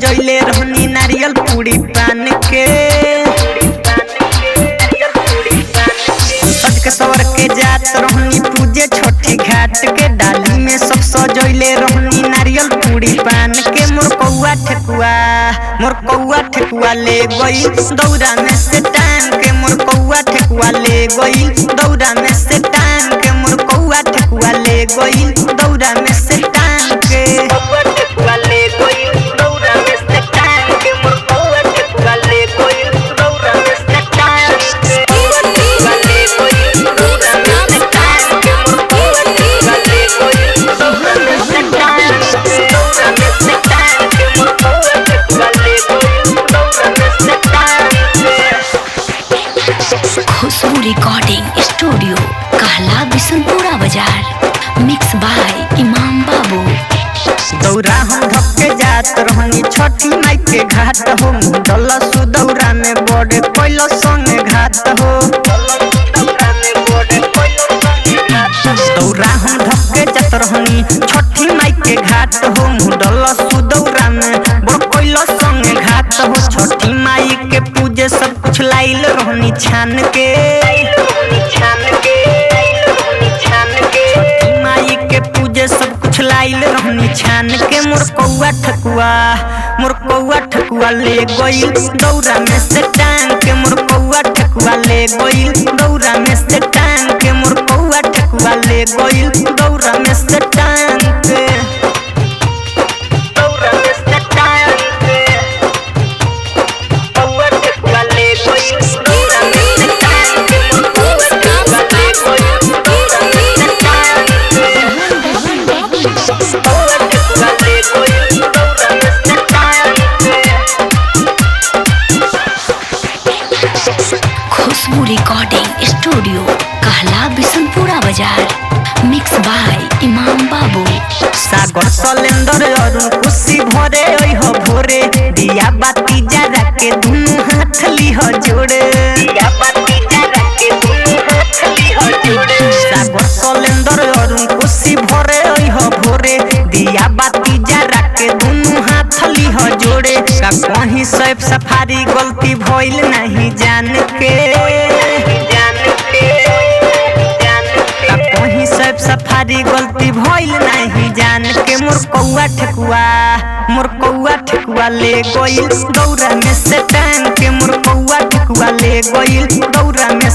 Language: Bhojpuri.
सजैले रहनी नारियल पूरी पान के सज के सवर के जात रहनी पूजे छोटी घाट के डाली में सब सजैले रहनी नारियल पूरी पान के मोर कौआ ठेकुआ ले गई दौरा में से टांग के मोर कौआ ठेकुआ ले गई दौरा में से टांग के मोर कौआ ठेकुआ ले गई दौरा में से टांग के ठेकुआ ले गई दौरा में से टांग के मोर कौआ ठेकुआ ले गई दौरा में से टांग के ठेकुआ ले गई दौरा में से टांग के मोर कौआ ठेकुआ ले गई दौरा में से टांग के दौरा में से टांग के मोर कौआ ठेकुआ ले गई दौरा में से टांग के खुशबू रिकॉर्डिंग स्टूडियो कहला बिशनपुरा बाजार मिक्स बाय इमाम बाबू। दौरा हम धक्के जात रहनी छठी माई के घाट हो डल सुदौरा में बड़े कोइलो संगे घाट हो दौरा हम धक्के जात रहनी छठी माई के घाट हो डल सुदौरा में बड़ कोइलो संगे घाट हो छठी माई के पूजे सब कुछ लाइल रहनी छान के छठी माई के पूजे सब कुछ लाइल रहनी छान के मोर कौआ ठकुआ ले गई दौरा में से टांग के मोर कौआ ठकुआ ले गई दौरा में से टांग के मोर कौआ ठकुआ ले गई दौरा में से टांग के दौरा में से टांग के कौआ ठकुआ ले गई दौरा में से टांग के मोर कौआ ठकुआ ले गई दौरा में से टांग के कौआ ठकुआ ले गई दौरा में से टांग के खुशबू रिकॉर्डिंग स्टूडियो कहला बिशनपुरा बाजार मिक्स बाय इमाम बाबू। सागर सलेंदर अरुण खुशी भरे हो भोरे दिया बाती जरा के दुनू हाथ लिह जोड़े दिया बाती जरा के दुनू हाथ लिह जोड़े सागर सलेंदर अरुण खुशी भरे हो भोरे दिया बाती जरा के दुनू हाथ लिह जोड़े का कहीं सब सफारी गलती भइल नहीं जान के कहीं सब सफारी गलती भइल नहीं जान के मोर कौआ ठेकुआ ले गई दौरा में से टांग के मोर कौआ ठेकुआ ले गई दौरा में